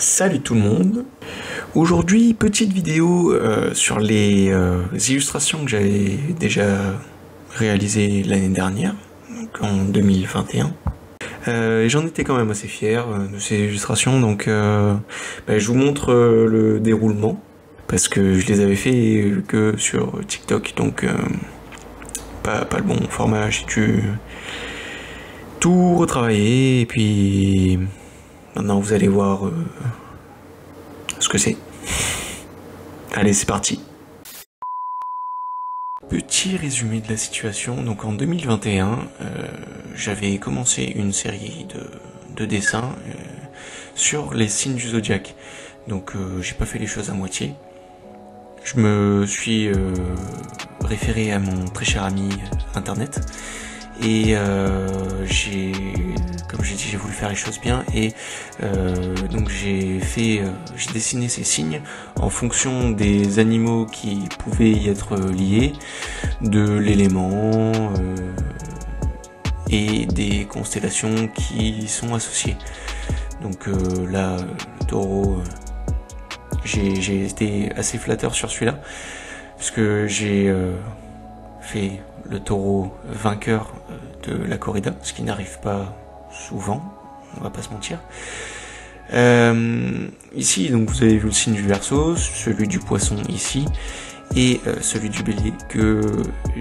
Salut tout le monde. Aujourd'hui, petite vidéo sur les illustrations que j'avais déjà réalisées l'année dernière, donc en 2021. Et j'en étais quand même assez fier de ces illustrations, donc je vous montre le déroulement, parce que je les avais fait que sur TikTok, donc pas le bon format. J'ai dû tout retravailler, et puis maintenant vous allez voir ce que c'est. Allez, c'est parti. Petit résumé de la situation. Donc en 2021, j'avais commencé une série de dessins sur les signes du zodiaque. Donc j'ai pas fait les choses à moitié. Je me suis référé à mon très cher ami internet. Et comme j'ai dit, j'ai voulu faire les choses bien, et donc j'ai dessiné ces signes en fonction des animaux qui pouvaient y être liés, de l'élément et des constellations qui y sont associées. Donc là, le taureau, j'ai été assez flatteur sur celui-là, parce que j'ai fait le taureau vainqueur de la corrida, ce qui n'arrive pas souvent, on va pas se mentir. Ici, donc vous avez vu le signe du Verseau, celui du Poisson ici, et celui du Bélier que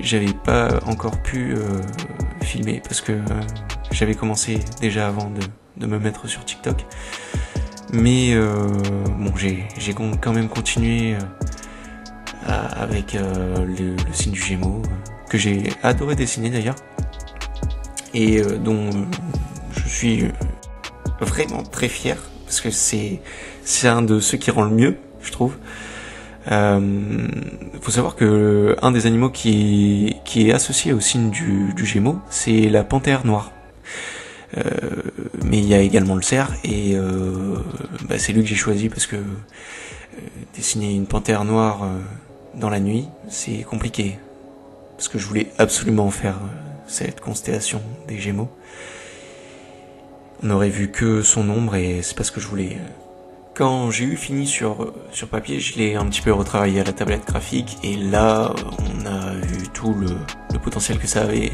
j'avais pas encore pu filmer, parce que j'avais commencé déjà avant de me mettre sur TikTok. Mais bon, j'ai quand même continué avec le signe du Gémeaux, que j'ai adoré dessiner d'ailleurs, et dont je suis vraiment très fier, parce que c'est un de ceux qui rend le mieux, je trouve. Faut savoir que un des animaux qui est associé au signe du Gémeaux, c'est la panthère noire. Mais il y a également le cerf, et c'est lui que j'ai choisi, parce que dessiner une panthère noire dans la nuit, c'est compliqué, parce que je voulais absolument faire cette constellation des Gémeaux. On aurait vu que son ombre, et c'est pas ce que je voulais. Quand j'ai eu fini sur papier, je l'ai un petit peu retravaillé à la tablette graphique, et là on a vu tout le potentiel que ça avait.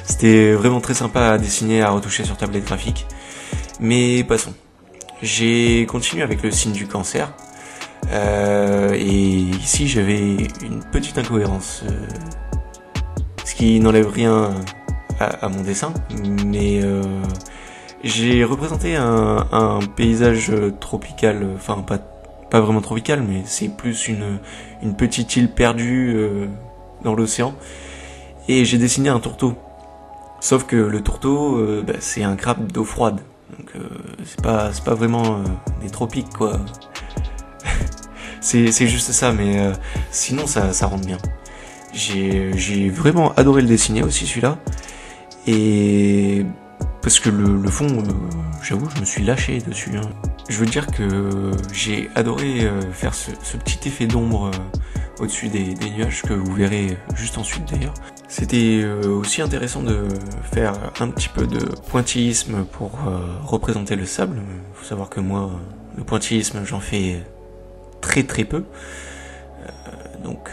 C'était vraiment très sympa à dessiner, à retoucher sur tablette graphique. Mais passons. J'ai continué avec le signe du Cancer. Et ici j'avais une petite incohérence, ce qui n'enlève rien à mon dessin, mais j'ai représenté un paysage tropical, enfin pas vraiment tropical, mais c'est plus une petite île perdue dans l'océan, et j'ai dessiné un tourteau. Sauf que le tourteau, c'est un crabe d'eau froide, donc c'est pas vraiment des tropiques, quoi. C'est juste ça, mais sinon ça rentre bien. J'ai vraiment adoré le dessiner aussi, celui-là, et parce que le fond, j'avoue, je me suis lâché dessus, hein. Je veux dire que j'ai adoré faire ce petit effet d'ombre au-dessus des nuages, que vous verrez juste ensuite d'ailleurs. C'était aussi intéressant de faire un petit peu de pointillisme pour représenter le sable. Faut savoir que moi, le pointillisme, j'en fais très peu, donc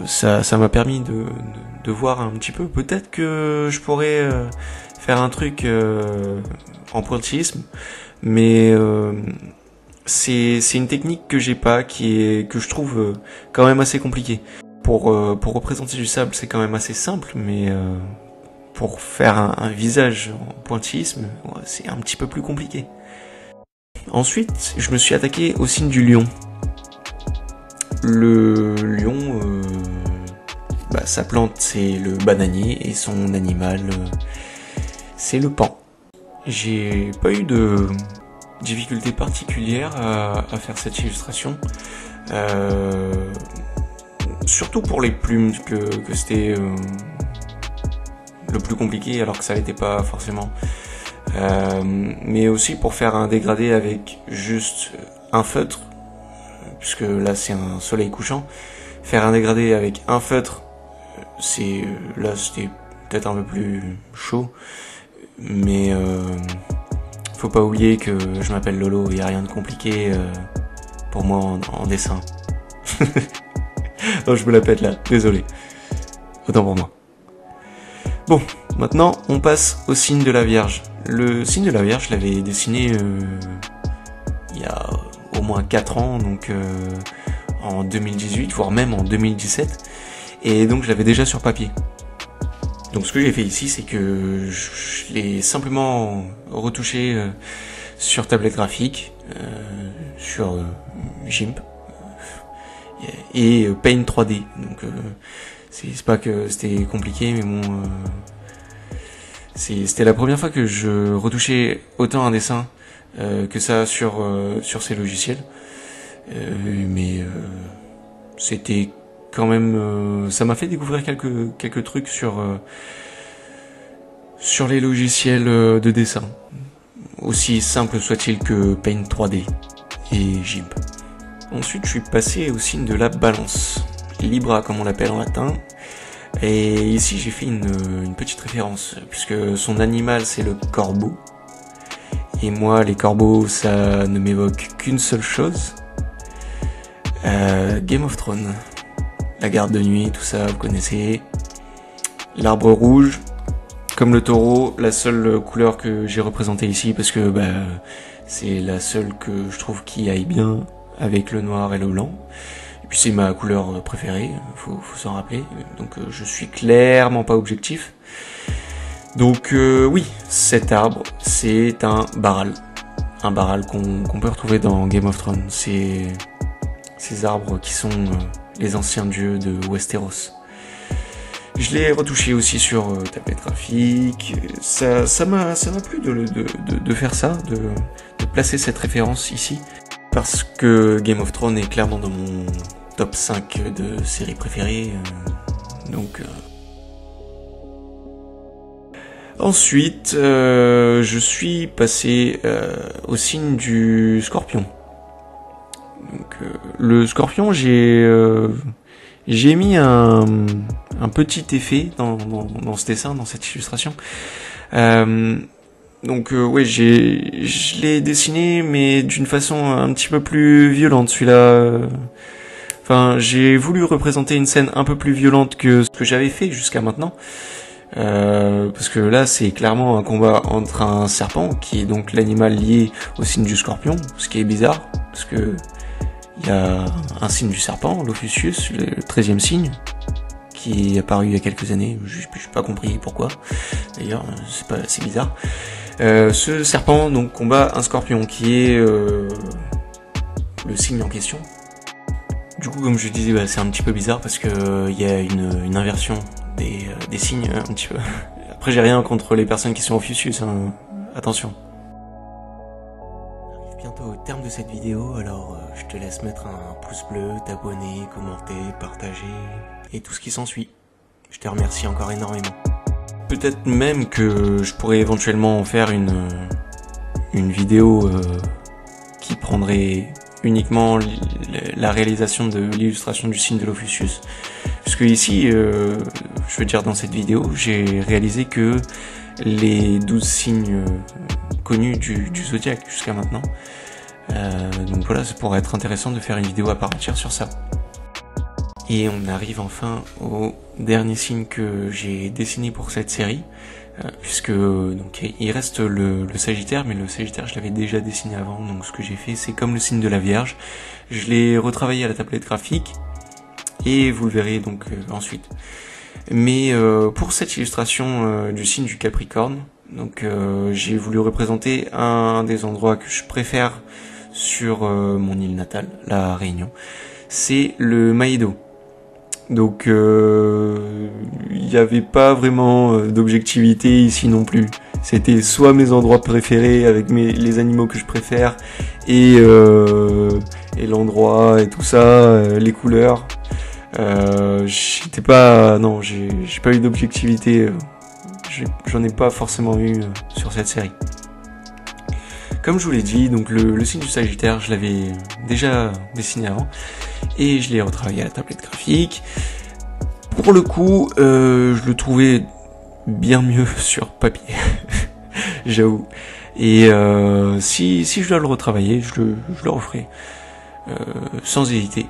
ça m'a permis de voir un petit peu. Peut-être que je pourrais faire un truc en pointillisme, mais c'est une technique que j'ai pas, que je trouve quand même assez compliquée. Pour représenter du sable, c'est quand même assez simple, mais pour faire un visage en pointillisme, c'est un petit peu plus compliqué. Ensuite, je me suis attaqué au signe du lion. Le lion, sa plante, c'est le bananier, et son animal, c'est le paon. J'ai pas eu de difficulté particulière à faire cette illustration, surtout pour les plumes, que c'était le plus compliqué, alors que ça l'était pas forcément, mais aussi pour faire un dégradé avec juste un feutre, puisque là c'est un soleil couchant. Faire un dégradé avec un feutre, là c'était peut-être un peu plus chaud, mais faut pas oublier que je m'appelle Lolo, il n'y a rien de compliqué pour moi en dessin. Non, je me la pète là, désolé. Autant pour moi. Bon, maintenant on passe au signe de la Vierge. Le signe de la Vierge, je l'avais dessiné il y a au moins 4 ans, donc en 2018, voire même en 2017. Et donc je l'avais déjà sur papier. Donc ce que j'ai fait ici, c'est que je l'ai simplement retouché sur tablette graphique, sur GIMP et Paint 3D. Donc c'est pas que c'était compliqué, mais bon, c'était la première fois que je retouchais autant un dessin que ça sur ces logiciels. Mais c'était quand même, ça m'a fait découvrir quelques trucs sur les logiciels de dessin, aussi simple soit-il que Paint 3D et GIMP. Ensuite, je suis passé au signe de la balance, Libra comme on l'appelle en latin, et ici j'ai fait une petite référence, puisque son animal c'est le corbeau, et moi les corbeaux ça ne m'évoque qu'une seule chose, Game of Thrones. La garde de nuit, tout ça, vous connaissez. L'arbre rouge, comme le taureau, la seule couleur que j'ai représentée ici, parce que c'est la seule que je trouve qui aille bien avec le noir et le blanc. Et puis c'est ma couleur préférée, faut s'en rappeler. Donc je suis clairement pas objectif. Donc oui, cet arbre, c'est un Barral. Un Barral qu'on peut retrouver dans Game of Thrones. C'est ces arbres qui sont les anciens dieux de Westeros. Je l'ai retouché aussi sur tablette graphique. Ça m'a plu de faire ça, de placer cette référence ici, parce que Game of Thrones est clairement dans mon top 5 de séries préférées. Ensuite, je suis passé au signe du Scorpion. Donc, le Scorpion, j'ai mis un petit effet dans ce dessin, dans cette illustration. Ouais, je l'ai dessiné, mais d'une façon un petit peu plus violente, celui-là. Enfin, j'ai voulu représenter une scène un peu plus violente que ce que j'avais fait jusqu'à maintenant. Parce que là, c'est clairement un combat entre un serpent, qui est donc l'animal lié au signe du Scorpion, ce qui est bizarre, parce que il y a un signe du serpent, l'Ophiuchus, le 13e signe, qui est apparu il y a quelques années. J'ai pas compris pourquoi. D'ailleurs, c'est bizarre. Ce serpent donc combat un scorpion, qui est le signe en question. Du coup, comme je disais, c'est un petit peu bizarre parce que il y a une inversion des signes un petit peu. Après, j'ai rien contre les personnes qui sont Ophiuchus, hein. Attention. Bientôt au terme de cette vidéo, alors je te laisse mettre un pouce bleu, t'abonner, commenter, partager et tout ce qui s'ensuit. Je te remercie encore énormément. Peut-être même que je pourrais éventuellement faire une vidéo qui prendrait uniquement la réalisation de l'illustration du signe de l'Ophiuchus. Puisque ici, je veux dire dans cette vidéo, j'ai réalisé que les 12 signes connus du zodiaque jusqu'à maintenant. Donc voilà, ça pourrait être intéressant de faire une vidéo à part entière sur ça. Et on arrive enfin au dernier signe que j'ai dessiné pour cette série, puisque donc il reste le Sagittaire, mais le Sagittaire je l'avais déjà dessiné avant, donc ce que j'ai fait c'est comme le signe de la Vierge, je l'ai retravaillé à la tablette graphique, et vous le verrez donc ensuite. Mais pour cette illustration du signe du Capricorne, donc j'ai voulu représenter un des endroits que je préfère sur mon île natale, la Réunion, c'est le Maïdo. Donc il n'y avait pas vraiment d'objectivité ici non plus. C'était soit mes endroits préférés avec les animaux que je préfère et l'endroit et tout ça, les couleurs. J'ai pas eu d'objectivité. J'en ai pas forcément eu sur cette série. Comme je vous l'ai dit, donc le signe du Sagittaire, je l'avais déjà dessiné avant et je l'ai retravaillé à la tablette graphique. Pour le coup, je le trouvais bien mieux sur papier, j'avoue. Et si je dois le retravailler, je le referai sans hésiter.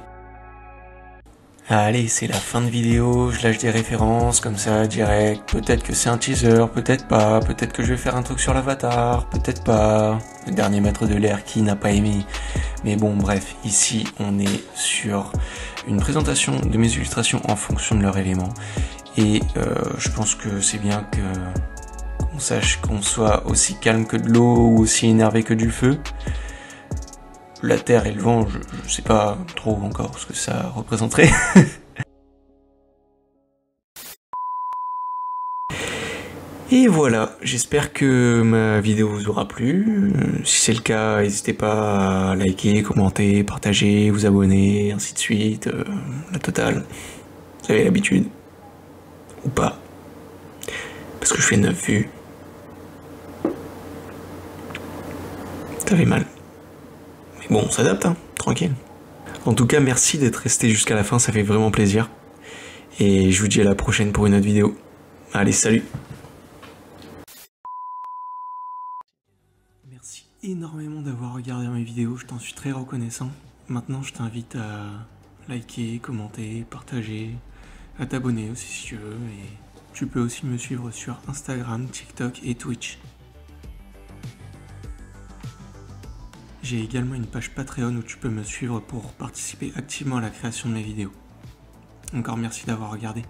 Allez, c'est la fin de vidéo, je lâche des références comme ça, direct. Peut-être que c'est un teaser, peut-être pas, peut-être que je vais faire un truc sur l'avatar, peut-être pas. Le dernier maître de l'air, qui n'a pas aimé? Mais bon, bref, ici on est sur une présentation de mes illustrations en fonction de leur élément. Et je pense que c'est bien qu'on sache qu'on soit aussi calme que de l'eau ou aussi énervé que du feu. La terre et le vent, je sais pas trop encore ce que ça représenterait. Et voilà, j'espère que ma vidéo vous aura plu. Si c'est le cas, n'hésitez pas à liker, commenter, partager, vous abonner, ainsi de suite. La totale. Vous avez l'habitude. Ou pas. Parce que je fais 9 vues. Ça fait mal. Mais bon, on s'adapte, hein, tranquille. En tout cas, merci d'être resté jusqu'à la fin, ça fait vraiment plaisir. Et je vous dis à la prochaine pour une autre vidéo. Allez, salut! Merci énormément d'avoir regardé mes vidéos, je t'en suis très reconnaissant. Maintenant, je t'invite à liker, commenter, partager, à t'abonner aussi si tu veux. Et tu peux aussi me suivre sur Instagram, TikTok et Twitch. J'ai également une page Patreon où tu peux me suivre pour participer activement à la création de mes vidéos. Encore merci d'avoir regardé.